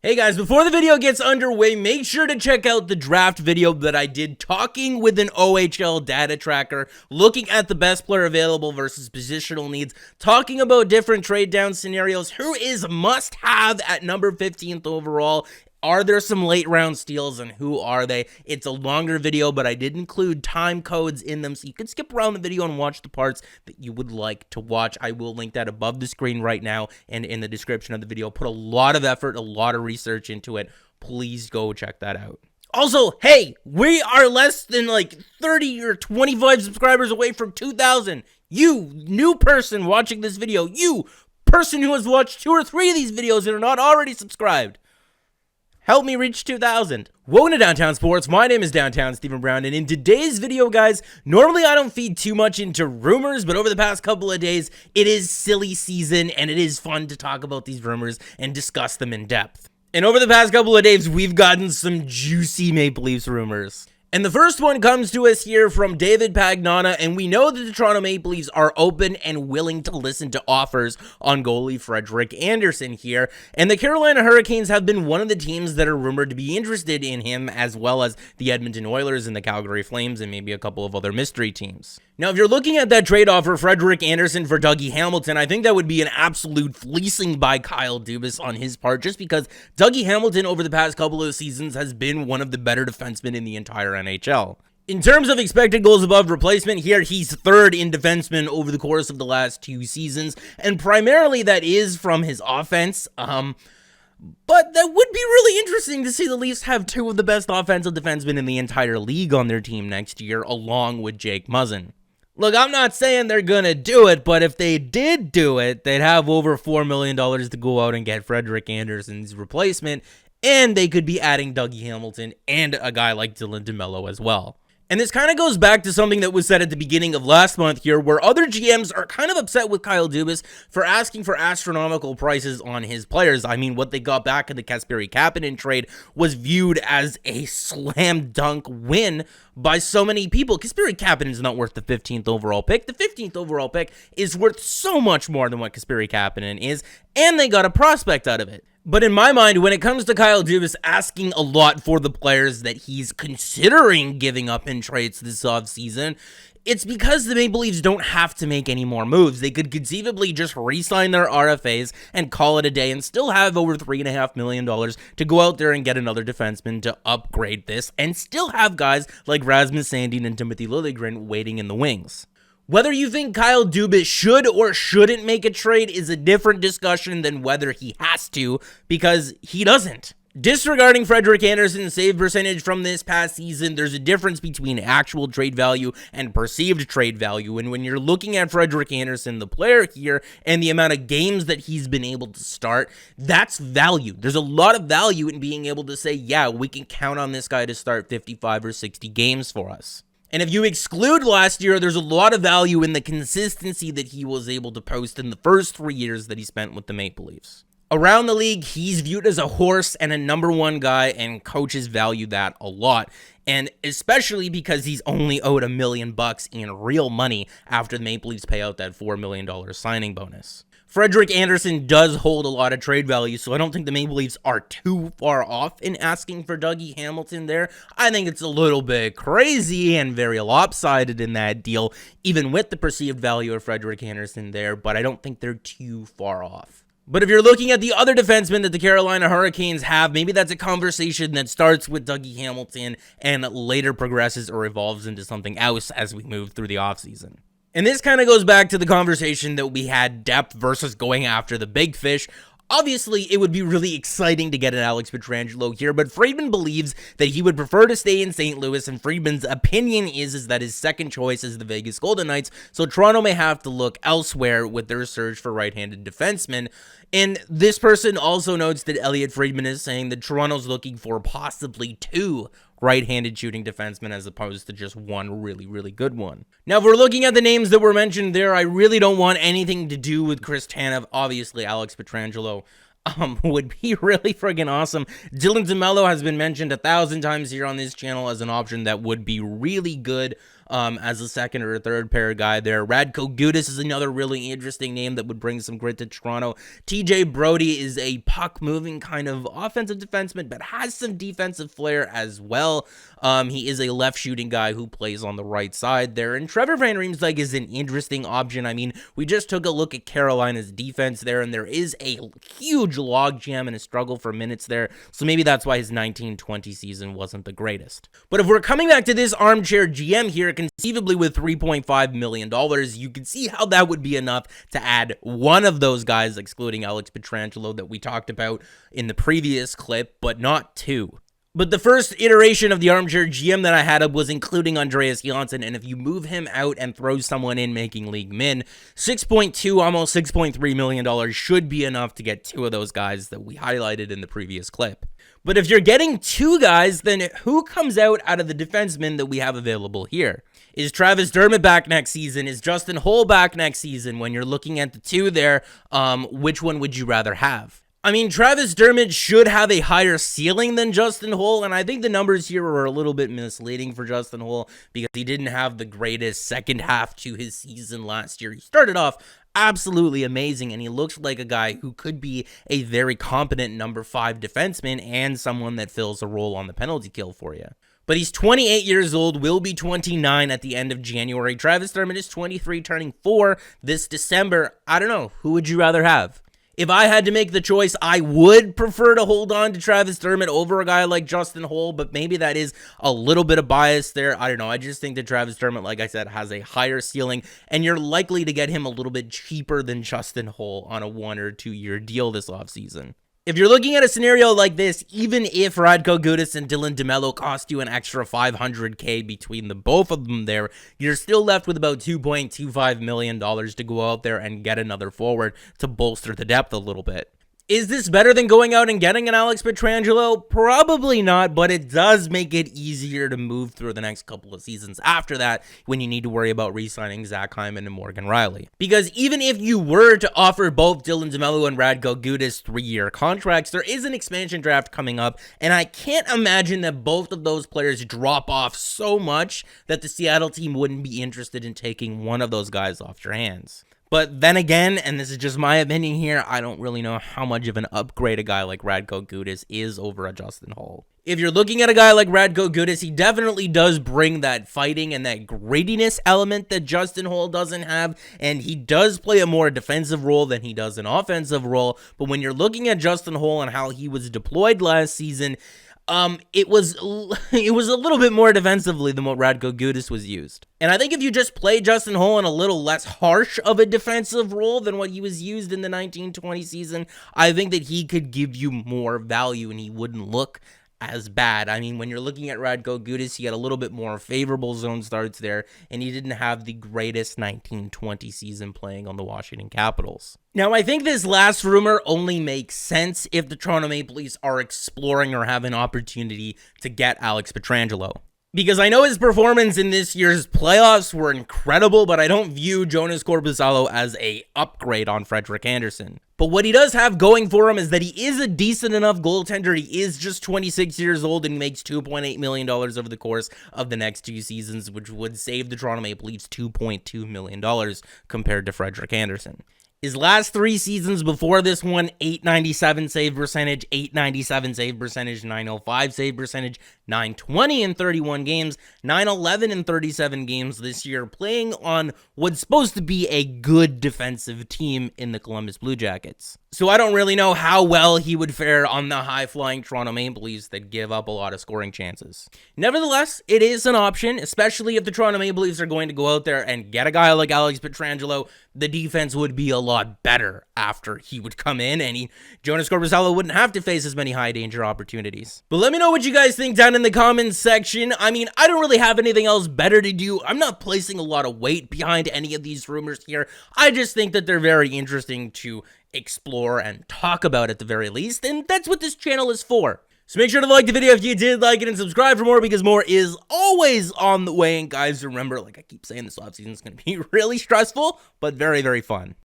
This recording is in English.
Hey guys, before the video gets underway, make sure to check out the draft video that I did talking with an OHL data tracker, looking at the best player available versus positional needs, talking about different trade down scenarios, who is must have at number 15th overall. Are there some late round steals and who are they? It's a longer video, but I did include time codes in them so you can skip around the video and watch the parts that you would like to watch. I will link that above the screen right now and in the description of the video. Put a lot of effort, a lot of research into it. Please go check that out. Also, hey, we are less than like 30 or 25 subscribers away from 2,000. You, new person watching this video, you, person who has watched 2 or 3 of these videos and are not already subscribed, help me reach 2,000. Welcome to Downtown Sports. My name is Downtown Stephen Brown, and in today's video, guys, normally I don't feed too much into rumors, but over the past couple of days, it is silly season, and it is fun to talk about these rumors and discuss them in depth. And over the past couple of days, we've gotten some juicy Maple Leafs rumors. And the first one comes to us here from David Pagnana, and we know that the Toronto Maple Leafs are open and willing to listen to offers on goalie Frederik Andersen here, and the Carolina Hurricanes have been one of the teams that are rumored to be interested in him, as well as the Edmonton Oilers and the Calgary Flames and maybe a couple of other mystery teams. Now, if you're looking at that trade offer, Frederik Andersen for Dougie Hamilton, I think that would be an absolute fleecing by Kyle Dubas on his part, just because Dougie Hamilton over the past couple of seasons has been one of the better defensemen in the entire NHL. In terms of expected goals above replacement here, he's third in defenseman over the course of the last 2 seasons, and primarily that is from his offense. But that would be really interesting to see the Leafs have 2 of the best offensive defensemen in the entire league on their team next year, along with Jake Muzzin. Look, I'm not saying they're going to do it, but if they did do it, they'd have over $4 million to go out and get Frederik Andersen's replacement, and they could be adding Dougie Hamilton and a guy like Dylan DeMello as well. And this kind of goes back to something that was said at the beginning of last month here, where other GMs are kind of upset with Kyle Dubas for asking for astronomical prices on his players. I mean, what they got back in the Kasperi Kapanen trade was viewed as a slam dunk win by so many people. Kasperi Kapanen is not worth the 15th overall pick. The 15th overall pick is worth so much more than what Kasperi Kapanen is, and they got a prospect out of it. But in my mind, when it comes to Kyle Dubas asking a lot for the players that he's considering giving up in trades this offseason, it's because the Maple Leafs don't have to make any more moves. They could conceivably just re-sign their RFAs and call it a day and still have over $3.5 million to go out there and get another defenseman to upgrade this and still have guys like Rasmus Sandin and Timothy Liljegren waiting in the wings. Whether you think Kyle Dubas should or shouldn't make a trade is a different discussion than whether he has to, because he doesn't. Disregarding Frederik Andersen's save percentage from this past season, there's a difference between actual trade value and perceived trade value, and when you're looking at Frederik Andersen, the player here, and the amount of games that he's been able to start, that's value. There's a lot of value in being able to say, yeah, we can count on this guy to start 55 or 60 games for us. And if you exclude last year, there's a lot of value in the consistency that he was able to post in the first 3 years that he spent with the Maple Leafs. Around the league, he's viewed as a horse and a number 1 guy, and coaches value that a lot. And especially because he's only owed $1 million in real money after the Maple Leafs pay out that $4 million signing bonus. Frederik Andersen does hold a lot of trade value, so I don't think the Maple Leafs are too far off in asking for Dougie Hamilton there. I think it's a little bit crazy and very lopsided in that deal, even with the perceived value of Frederik Andersen there, but I don't think they're too far off. But if you're looking at the other defensemen that the Carolina Hurricanes have, maybe that's a conversation that starts with Dougie Hamilton and later progresses or evolves into something else as we move through the offseason. And this kind of goes back to the conversation that we had, depth versus going after the big fish. Obviously, it would be really exciting to get an Alex Pietrangelo here, but Friedman believes that he would prefer to stay in St. Louis, and Friedman's opinion is that his second choice is the Vegas Golden Knights, so Toronto may have to look elsewhere with their search for right-handed defensemen. And this person also notes that Elliot Friedman is saying that Toronto's looking for possibly 2 right-handed shooting defensemen as opposed to just one really, really good one. Now, if we're looking at the names that were mentioned there, I really don't want anything to do with Chris Tanev. Obviously, Alex Pietrangelo would be really friggin' awesome. Dylan DeMello has been mentioned 1,000 times here on this channel as an option that would be really good. as a second or a third pair guy there. Radko Gudas is another really interesting name that would bring some grit to Toronto. TJ Brodie is a puck-moving kind of offensive defenseman, but has some defensive flair as well. He is a left-shooting guy who plays on the right side there. And Trevor Van Riemsdyk is an interesting option. I mean, we just took a look at Carolina's defense there, and there is a huge logjam and a struggle for minutes there. So maybe that's why his 19-20 season wasn't the greatest. But if we're coming back to this armchair GM here, conceivably with $3.5 million, you can see how that would be enough to add one of those guys, excluding Alex Pietrangelo that we talked about in the previous clip, but not two. But the first iteration of the armchair GM that I had up was including Andreas Janssen, and if you move him out and throw someone in making league min, $6.2, almost $6.3 million should be enough to get two of those guys that we highlighted in the previous clip. But if you're getting two guys, then who comes out of the defensemen that we have available here? Is Travis Dermott back next season? Is Justin Holl back next season? When you're looking at the two there, which one would you rather have? I mean, Travis Dermott should have a higher ceiling than Justin Holl, and I think the numbers here are a little bit misleading for Justin Holl because he didn't have the greatest second half to his season last year. He started off absolutely amazing, and he looks like a guy who could be a very competent number 5 defenseman and someone that fills a role on the penalty kill for you. But he's 28 years old, will be 29 at the end of January. Travis Dermott is 23, turning 4 this December. I don't know. Who would you rather have? If I had to make the choice, I would prefer to hold on to Travis Dermott over a guy like Justin Holl, but maybe that is a little bit of bias there. I don't know. I just think that Travis Dermott, like I said, has a higher ceiling, and you're likely to get him a little bit cheaper than Justin Holl on a 1 or 2 year deal this offseason. If you're looking at a scenario like this, even if Radko Gudas and Dylan DeMello cost you an extra $500K between the both of them there, you're still left with about $2.25 million to go out there and get another forward to bolster the depth a little bit. Is this better than going out and getting an Alex Pietrangelo? Probably not, but it does make it easier to move through the next couple of seasons after that when you need to worry about re-signing Zach Hyman and Morgan Riley. Because even if you were to offer both Dylan DeMello and Radko Gudas 3-year contracts, there is an expansion draft coming up, and I can't imagine that both of those players drop off so much that the Seattle team wouldn't be interested in taking one of those guys off your hands. But then again, and this is just my opinion here, I don't really know how much of an upgrade a guy like Radko Gudas is over a Justin Holl. If you're looking at a guy like Radko Gudas, he definitely does bring that fighting and that grittiness element that Justin Holl doesn't have, and he does play a more defensive role than he does an offensive role. But when you're looking at Justin Holl and how he was deployed last season, it was a little bit more defensively than what Radko Gudas was used. And I think if you just play Justin Holl in a little less harsh of a defensive role than what he was used in the 19-20 season, I think that he could give you more value and he wouldn't look as bad. I mean, when you're looking at Radko Gudas, he had a little bit more favorable zone starts there, and he didn't have the greatest 19-20 season playing on the Washington Capitals. Now, I think this last rumor only makes sense if the Toronto Maple Leafs are exploring or have an opportunity to get Alex Pietrangelo. Because I know his performance in this year's playoffs were incredible, but I don't view Jonas Korpisalo as a upgrade on Frederik Andersen. But what he does have going for him is that he is a decent enough goaltender. He is just 26 years old and makes $2.8 million over the course of the next 2 seasons, which would save the Toronto Maple Leafs $2.2 million compared to Frederik Andersen. His last 3 seasons before this one, .897 save percentage, .897 save percentage, .905 save percentage, .920 in 31 games, .911 in 37 games this year, playing on what's supposed to be a good defensive team in the Columbus Blue Jackets. So I don't really know how well he would fare on the high-flying Toronto Maple Leafs that give up a lot of scoring chances. Nevertheless, it is an option, especially if the Toronto Maple Leafs are going to go out there and get a guy like Alex Pietrangelo. The defense would be a lot better after he would come in, and Jonas Korpisalo wouldn't have to face as many high-danger opportunities. But let me know what you guys think down in the comments section. I mean, I don't really have anything else better to do. I'm not placing a lot of weight behind any of these rumors here. I just think that they're very interesting to explore and talk about at the very least, and that's what this channel is for. So make sure to like the video if you did like it, and subscribe for more, because more is always on the way. And guys, remember, like I keep saying, this offseason is going to be really stressful, but very, very fun.